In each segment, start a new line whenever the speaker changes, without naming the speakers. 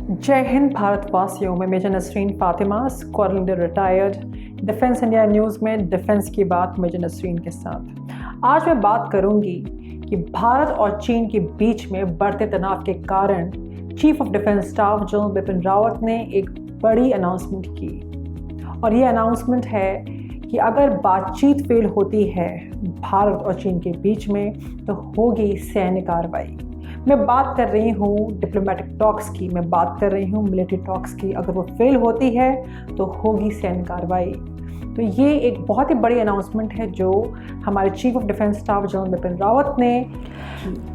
जय हिंद भारतवासियों में major Nasreen Fatima, squad leader retired, defence India news में डिफेंस की बात मेजर नसरीन के साथ। आज मैं बात करूंगी कि भारत और चीन के बीच में बढ़ते तनाव के कारण chief of defence staff general Bipin Rawat ने एक बड़ी अनाउंसमेंट की, और ये अनाउंसमेंट है कि अगर बातचीत फेल होती है भारत और चीन के बीच में तो होगी सैन्य कार्रवाई। मैं बात कर रही हूँ डिप्लोमेटिक टॉक्स की, मैं बात कर रही हूँ मिलिट्री टॉक्स की। अगर वो फेल होती है तो होगी सैन्य कार्रवाई। तो ये एक बहुत ही बड़ी अनाउंसमेंट है जो हमारे chief of defence staff general Bipin Rawat ने।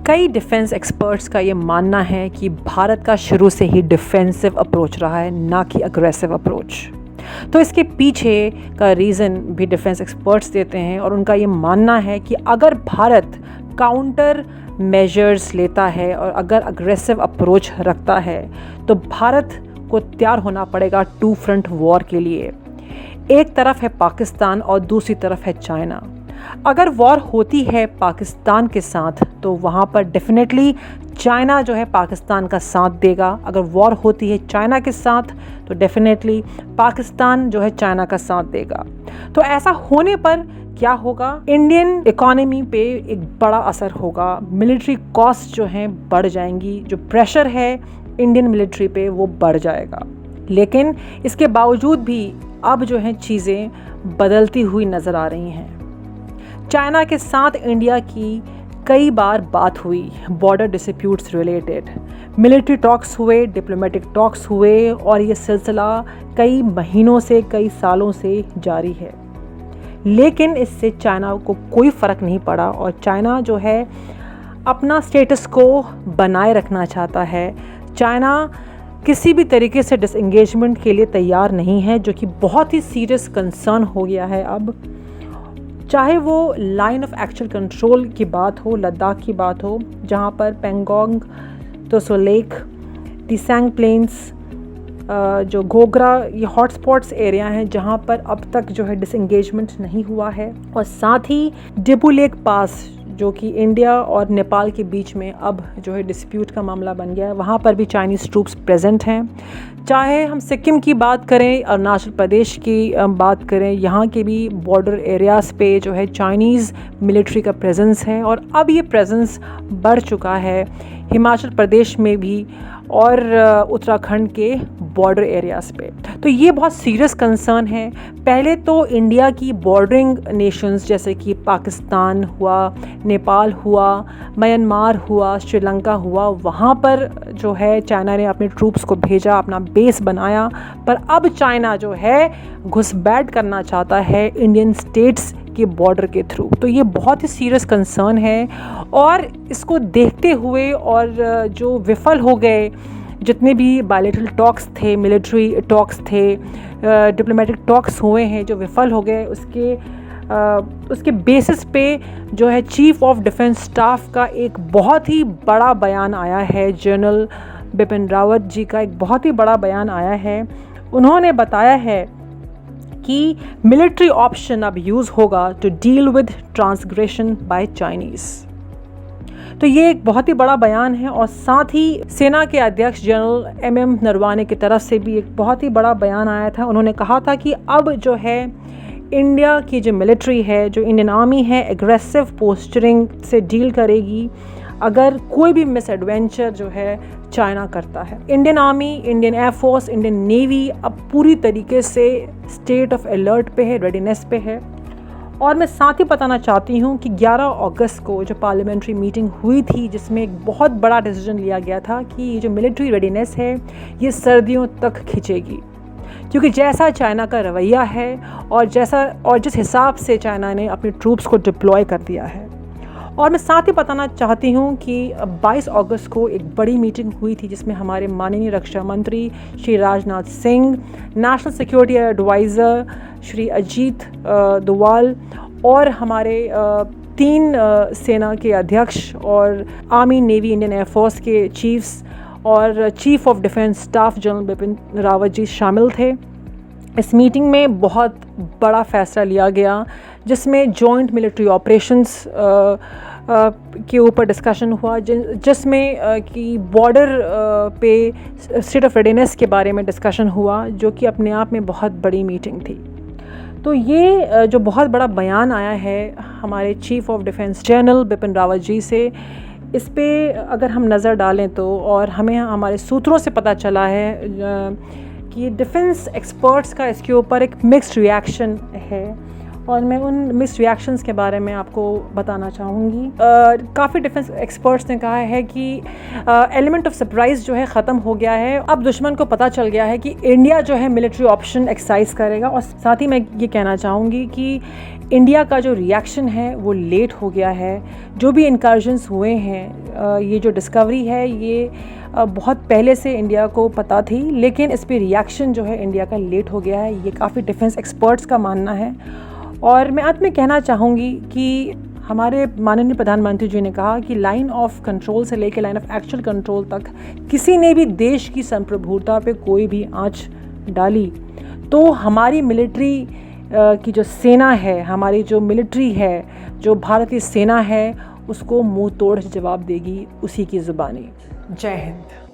कई डिफेंस एक्सपर्ट्स का ये मानना है कि भारत का शुरू से ही डिफेंसिव अप्रोच रहा है, ना कि अग्रेसिव अप्रोच। तो इसके पीछे का रीज़न भी डिफेंस एक्सपर्ट्स देते हैं, और उनका ये मानना है कि अगर भारत काउंटर मेजर्स लेता है और अगर अग्रेसिव अप्रोच रखता है तो भारत को तैयार होना पड़ेगा टू फ्रंट वॉर के लिए। एक तरफ है पाकिस्तान और दूसरी तरफ है चाइना। अगर वॉर होती है पाकिस्तान के साथ तो वहाँ पर डेफिनेटली चाइना जो है पाकिस्तान का साथ देगा। अगर वॉर होती है चाइना के साथ तो डेफिनेटली पाकिस्तान जो है चाइना का साथ देगा। तो ऐसा होने पर क्या होगा, इंडियन इकोनॉमी पे एक बड़ा असर होगा। मिलिट्री कॉस्ट जो हैं बढ़ जाएंगी, जो प्रेशर है इंडियन मिलिट्री पे वो बढ़ जाएगा। लेकिन इसके बावजूद भी अब जो हैं चीज़ें बदलती हुई नज़र आ रही हैं। चाइना के साथ इंडिया की कई बार बात हुई border disputes related, military talks हुए, डिप्लोमेटिक टॉक्स हुए, और ये सिलसिला कई महीनों से कई सालों से जारी है। लेकिन इससे चाइना को कोई फ़र्क नहीं पड़ा, और चाइना जो है अपना स्टेटस को बनाए रखना चाहता है। चाइना किसी भी तरीके से डिसएंगेजमेंट के लिए तैयार नहीं है, जो कि बहुत ही सीरियस कंसर्न हो गया है अब। चाहे वो लाइन ऑफ एक्चुअल कंट्रोल की बात हो, लद्दाख की बात हो, जहाँ पर पेंगोंग, तोसो लेक, दिसैंग प्लेन्स, जो गोगरा, ये हॉटस्पॉट्स एरिया हैं जहाँ पर अब तक जो है डिसएंगेजमेंट नहीं हुआ है। और साथ ही डिबू लेक पास जो कि इंडिया और नेपाल के बीच में अब जो है डिस्प्यूट का मामला बन गया है, वहाँ पर भी चाइनीज़ ट्रूप्स प्रेजेंट हैं। चाहे हम सिक्किम की बात करें, अरुणाचल प्रदेश की बात करें, यहाँ के भी बॉर्डर एरियाज़ पे जो है चाइनीज़ मिलिट्री का प्रेजेंस है, और अब ये प्रेजेंस बढ़ चुका है हिमाचल प्रदेश में भी और उत्तराखंड के बॉर्डर एरियाज़ पे। तो ये बहुत सीरियस कंसर्न है। पहले तो इंडिया की बॉर्डरिंग नेशंस जैसे कि पाकिस्तान हुआ, नेपाल हुआ, म्यांमार हुआ, श्रीलंका हुआ, वहाँ पर जो है चाइना ने अपने ट्रूप्स को भेजा, अपना बेस बनाया। पर अब चाइना जो है घुसपैठ करना चाहता है इंडियन स्टेट्स के बॉर्डर के थ्रू। तो ये बहुत ही सीरियस कंसर्न है, और इसको देखते हुए और जो विफल हो गए जितने भी बायलैटरल टॉक्स थे, मिलिट्री टॉक्स थे, डिप्लोमेटिक टॉक्स हुए हैं जो विफल हो गए, उसके बेसिस पे जो है चीफ ऑफ डिफेंस स्टाफ का एक बहुत ही बड़ा बयान आया है। जनरल बिपिन रावत जी का एक बहुत ही बड़ा बयान आया है। उन्होंने बताया है कि मिलिट्री ऑप्शन अब यूज़ होगा to deal with transgression by Chinese. तो ये एक बहुत ही बड़ा बयान है, और साथ ही सेना के अध्यक्ष जनरल एम नरवाने की तरफ से भी एक बहुत ही बड़ा बयान आया था। उन्होंने कहा था कि अब जो है इंडिया की जो मिलिट्री है, जो इंडियन आर्मी है, एग्रेसिव पोस्चरिंग से डील करेगी अगर कोई भी मिस एडवेंचर जो है चाइना करता है। Indian army, Indian air force, Indian navy अब पूरी तरीके से स्टेट ऑफ अलर्ट पे है, रेडीनेस पे है। और मैं साथ ही बताना चाहती हूँ कि 11 अगस्त को जो पार्लियामेंट्री मीटिंग हुई थी, जिसमें एक बहुत बड़ा डिसीजन लिया गया था कि ये जो मिलिट्री रेडीनेस है ये सर्दियों तक खिंचेगी, क्योंकि जैसा चाइना का रवैया है और जिस हिसाब से चाइना ने अपने ट्रूप्स को डिप्लॉय कर दिया है। और मैं साथ ही बताना चाहती हूँ कि 22 अगस्त को एक बड़ी मीटिंग हुई थी जिसमें हमारे माननीय रक्षा मंत्री Shri Rajnath Singh, national security advisor Shri Ajit Doval, और हमारे 3 सेना के अध्यक्ष और आर्मी, नेवी, इंडियन एयरफोर्स के चीफ्स और chief of defence staff general Bipin Rawat ji शामिल थे। इस मीटिंग में बहुत बड़ा फैसला लिया गया जिसमें जॉइंट मिलिट्री ऑपरेशंस के ऊपर डिस्कशन हुआ, जिसमें कि बॉर्डर पे स्टेट ऑफ रेडीनेस के बारे में डिस्कशन हुआ, जो कि अपने आप में बहुत बड़ी मीटिंग थी। तो ये जो बहुत बड़ा बयान आया है हमारे chief of defence general Bipin Rawat ji से, इस पे अगर हम नज़र डालें तो, और हमें हमारे सूत्रों से पता चला है कि डिफेंस एक्सपर्ट्स का इसके ऊपर एक मिक्स्ड रिएक्शन है, और मैं उन मिक्स्ड रिएक्शंस के बारे में आपको बताना चाहूँगी। काफ़ी डिफेंस एक्सपर्ट्स ने कहा है कि एलिमेंट ऑफ सरप्राइज़ जो है ख़त्म हो गया है। अब दुश्मन को पता चल गया है कि इंडिया जो है मिलिट्री ऑप्शन एक्सरसाइज करेगा, और साथ ही मैं ये कहना चाहूँगी कि इंडिया का जो रिएक्शन है वो लेट हो गया है। जो भी इनकर्जन्स हुए हैं, ये जो डिस्कवरी है, ये बहुत पहले से इंडिया को पता थी, लेकिन इस पर रिएक्शन जो है इंडिया का लेट हो गया है, ये काफ़ी डिफेंस एक्सपर्ट्स का मानना है। और मैं अंत में कहना चाहूँगी कि हमारे माननीय प्रधानमंत्री जी ने कहा कि लाइन ऑफ कंट्रोल से लेकर लाइन ऑफ एक्चुअल कंट्रोल तक किसी ने भी देश की संप्रभुता पे कोई भी आंच डाली तो हमारी मिलिट्री की जो सेना है, हमारी जो मिलिट्री है, जो भारतीय सेना है, उसको मुंह तोड़ जवाब देगी उसी की ज़ुबानी।
जय हिंद।